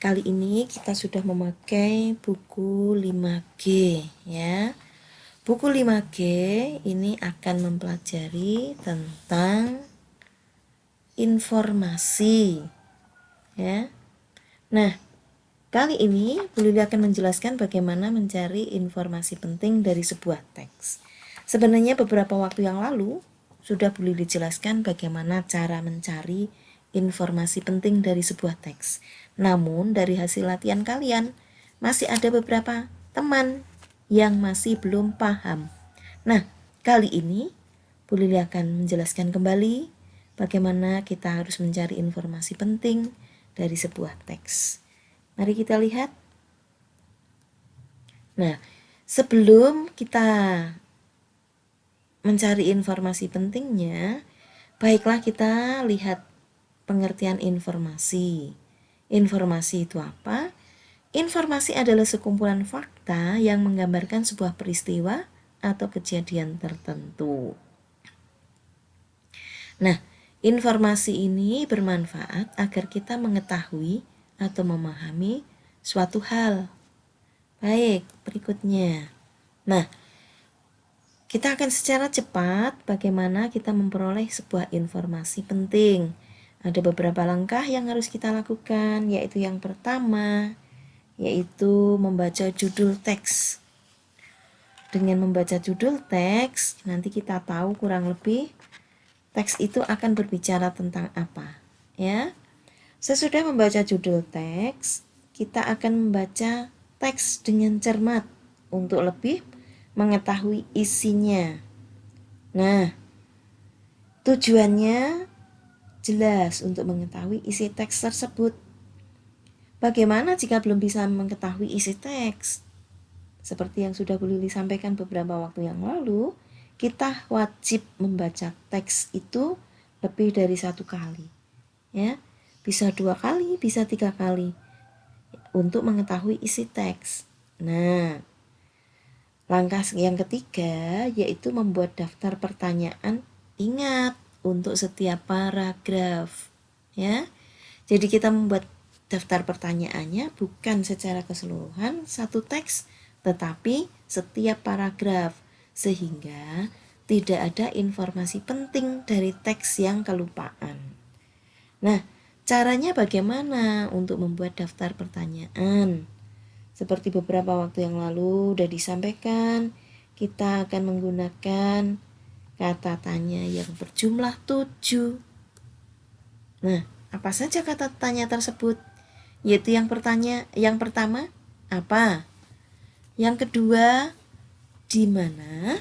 kali ini kita sudah memakai buku 5G ya. Buku 5G ini akan mempelajari tentang informasi ya. Nah, kali ini Bu Lili akan menjelaskan bagaimana mencari informasi penting dari sebuah teks. Sebenarnya beberapa waktu yang lalu sudah Bu Lili jelaskan bagaimana cara mencari informasi penting dari sebuah teks. Namun dari hasil latihan kalian masih ada beberapa teman yang masih belum paham. Nah, kali ini Bu Lili akan menjelaskan kembali bagaimana kita harus mencari informasi penting dari sebuah teks. Mari kita lihat. Nah, sebelum kita mencari informasi pentingnya, baiklah kita lihat pengertian informasi. Informasi itu apa? Informasi adalah sekumpulan fakta yang menggambarkan sebuah peristiwa atau kejadian tertentu. Nah, informasi ini bermanfaat agar kita mengetahui atau memahami suatu hal. Baik, berikutnya. Nah, kita akan secara cepat bagaimana kita memperoleh sebuah informasi penting. Ada beberapa langkah yang harus kita lakukan, yaitu yang pertama, yaitu membaca judul teks. Dengan membaca judul teks, nanti kita tahu kurang lebih teks itu akan berbicara tentang apa, ya. Sesudah membaca judul teks, kita akan membaca teks dengan cermat untuk lebih mengetahui isinya. Nah, tujuannya jelas untuk mengetahui isi teks tersebut. Bagaimana jika belum bisa mengetahui isi teks? Seperti yang sudah Bu Lili sampaikan beberapa waktu yang lalu, kita wajib membaca teks itu lebih dari 1 kali. Ya, bisa 2 kali, bisa 3 kali untuk mengetahui isi teks. Nah, langkah yang ketiga yaitu membuat daftar pertanyaan. Ingat, untuk setiap paragraf ya. Jadi kita membuat daftar pertanyaannya bukan secara keseluruhan satu teks, tetapi setiap paragraf, sehingga tidak ada informasi penting dari teks yang kelupaan. Nah, caranya bagaimana untuk membuat daftar pertanyaan? Seperti beberapa waktu yang lalu sudah disampaikan, kita akan menggunakan kata tanya yang berjumlah 7. Nah, apa saja kata tanya tersebut? Yaitu yang pertama, apa? Yang kedua, di mana?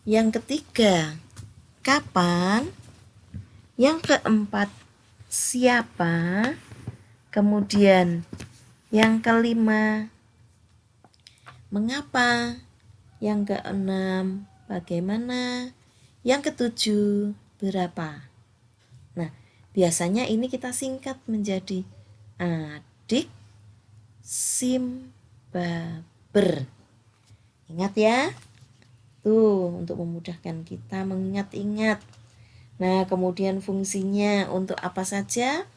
Yang ketiga, kapan? Yang keempat, siapa? Kemudian yang kelima, mengapa? Yang keenam, bagaimana? Yang ketujuh, berapa? Nah, biasanya ini kita singkat menjadi adik, sim, baber. Ingat ya? Tuh, untuk memudahkan kita mengingat-ingat. Nah, kemudian fungsinya untuk apa saja?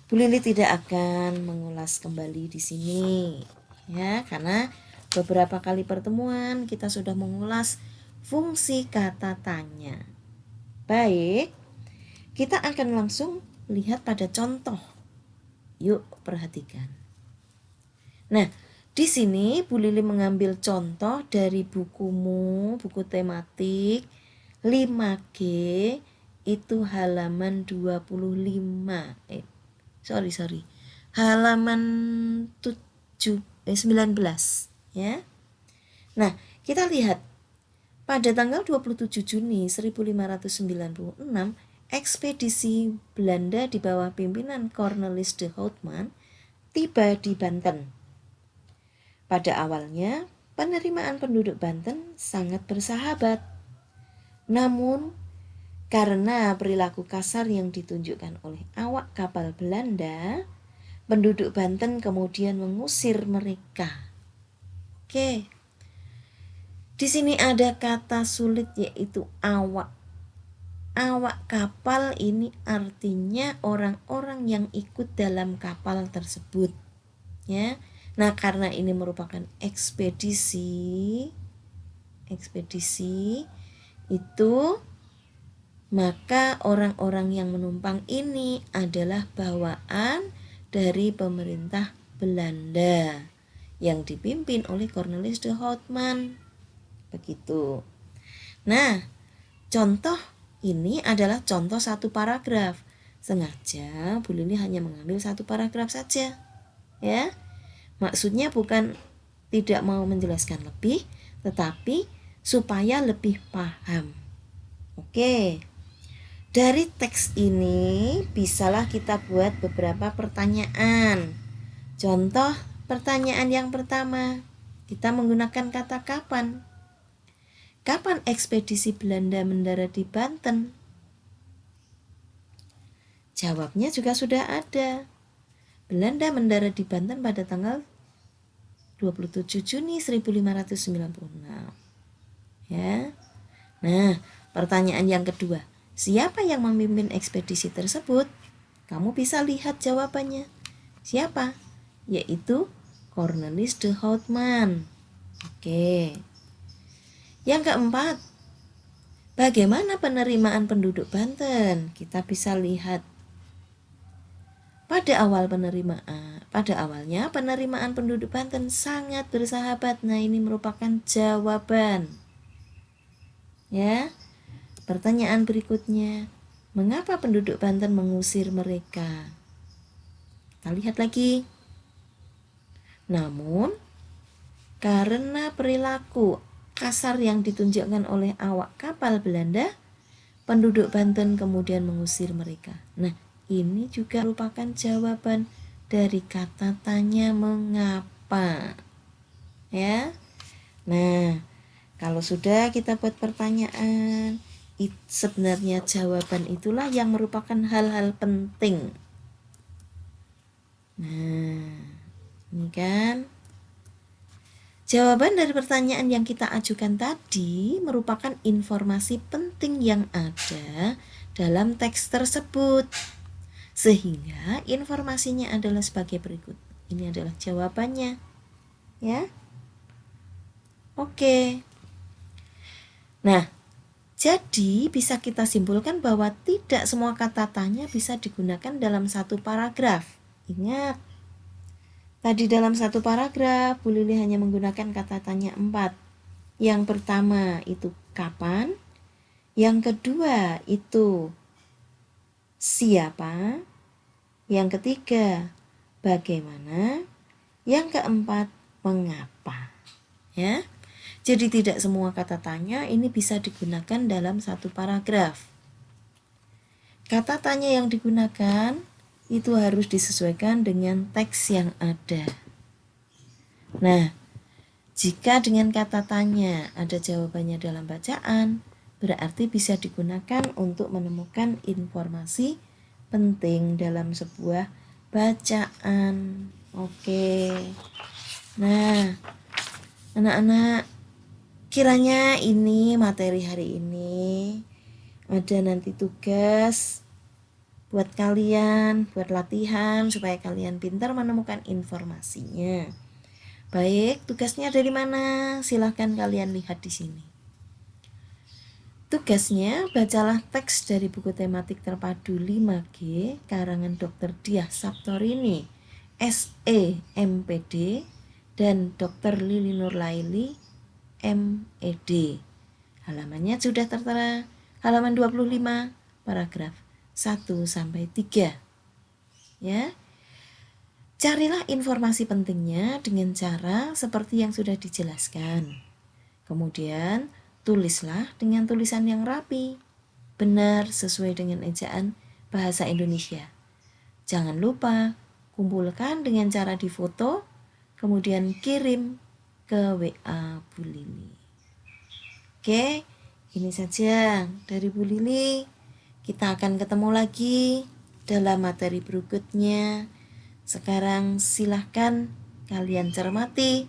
Bu Lili tidak akan mengulas kembali di sini ya, karena beberapa kali pertemuan kita sudah mengulas fungsi kata tanya. Baik, kita akan langsung lihat pada contoh. Yuk, perhatikan. Nah, di sini Bu Lili mengambil contoh dari bukumu, buku tematik 5G itu halaman 25. Halaman 19 ya. Nah, kita lihat pada tanggal 27 Juni 1596, ekspedisi Belanda di bawah pimpinan Cornelis de Houtman tiba di Banten. Pada awalnya, penerimaan penduduk Banten sangat bersahabat. Namun, karena perilaku kasar yang ditunjukkan oleh awak kapal Belanda, penduduk Banten kemudian mengusir mereka. Oke. Di sini ada kata sulit yaitu awak. Awak kapal ini artinya orang-orang yang ikut dalam kapal tersebut. ya. Nah, karena ini merupakan ekspedisi itu, maka orang-orang yang menumpang ini adalah bawaan dari pemerintah Belanda yang dipimpin oleh Cornelis de Houtman. Begitu. Nah, contoh ini adalah contoh satu paragraf. Sengaja Bu Lili hanya mengambil satu paragraf saja. Ya. Maksudnya bukan tidak mau menjelaskan lebih, tetapi supaya lebih paham. Oke. Dari teks ini bisalah kita buat beberapa pertanyaan. Contoh pertanyaan yang pertama, kita menggunakan kata kapan. Kapan ekspedisi Belanda mendarat di Banten? Jawabnya juga sudah ada. Belanda mendarat di Banten pada tanggal 27 Juni 1596. Ya. Nah, pertanyaan yang kedua, siapa yang memimpin ekspedisi tersebut? Kamu bisa lihat jawabannya. Siapa? Yaitu Cornelis de Houtman. Oke. Yang keempat, bagaimana penerimaan penduduk Banten? Kita bisa lihat pada awalnya penerimaan penduduk Banten sangat bersahabat. Nah, ini merupakan jawaban. Ya. Pertanyaan berikutnya, mengapa penduduk Banten mengusir mereka? Kita lihat lagi. Namun, karena perilaku kasar yang ditunjukkan oleh awak kapal Belanda, penduduk Banten kemudian mengusir mereka. Nah, ini juga merupakan jawaban dari kata tanya mengapa. Ya. Nah, kalau sudah kita buat pertanyaan, sebenarnya jawaban itulah yang merupakan hal-hal penting. Nah, ini kan jawaban dari pertanyaan yang kita ajukan tadi merupakan informasi penting yang ada dalam teks tersebut. Sehingga informasinya adalah sebagai berikut. Ini adalah jawabannya. Ya. Oke. Nah, jadi bisa kita simpulkan bahwa tidak semua kata tanya bisa digunakan dalam satu paragraf. Ingat, tadi dalam satu paragraf Bu Lili hanya menggunakan kata tanya 4. Yang pertama itu kapan, yang kedua itu siapa, yang ketiga bagaimana, yang keempat mengapa. Ya. Jadi tidak semua kata tanya ini bisa digunakan dalam satu paragraf. Kata tanya yang digunakan itu harus disesuaikan dengan teks yang ada. Nah, jika dengan kata tanya ada jawabannya dalam bacaan, berarti bisa digunakan untuk menemukan informasi penting dalam sebuah bacaan. Oke. Nah, anak-anak, kiranya ini materi hari ini ada nanti tugas buat kalian, buat latihan supaya kalian pintar menemukan informasinya. Baik, tugasnya dari mana? Silahkan kalian lihat di sini. Tugasnya, bacalah teks dari buku tematik terpadu 5G karangan Dr. Diah Saptorini, SE, MPD, dan Dr. Lili Nurlaili, MED. Halamannya sudah tertera, halaman 25, paragraf 1 sampai 3. Ya. Carilah informasi pentingnya dengan cara seperti yang sudah dijelaskan. Kemudian, tulislah dengan tulisan yang rapi, benar sesuai dengan ejaan bahasa Indonesia. Jangan lupa, kumpulkan dengan cara difoto, kemudian kirim ke WA Bu Lili. Oke, ini saja dari Bu Lili. Kita akan ketemu lagi dalam materi berikutnya. Sekarang silahkan kalian cermati.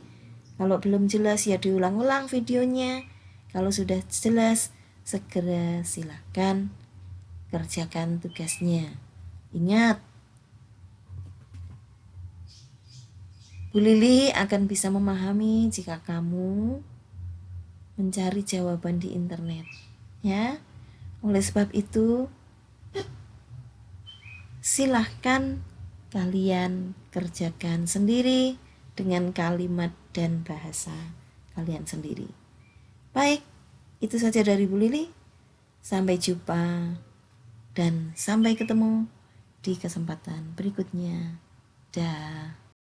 Kalau belum jelas ya diulang-ulang videonya. Kalau sudah jelas, segera silahkan kerjakan tugasnya. Ingat, Bu Lili akan bisa memahami jika kamu mencari jawaban di internet, ya. Oleh sebab itu, silahkan kalian kerjakan sendiri dengan kalimat dan bahasa kalian sendiri. Baik, itu saja dari Bu Lili. Sampai jumpa dan sampai ketemu di kesempatan berikutnya. Dah.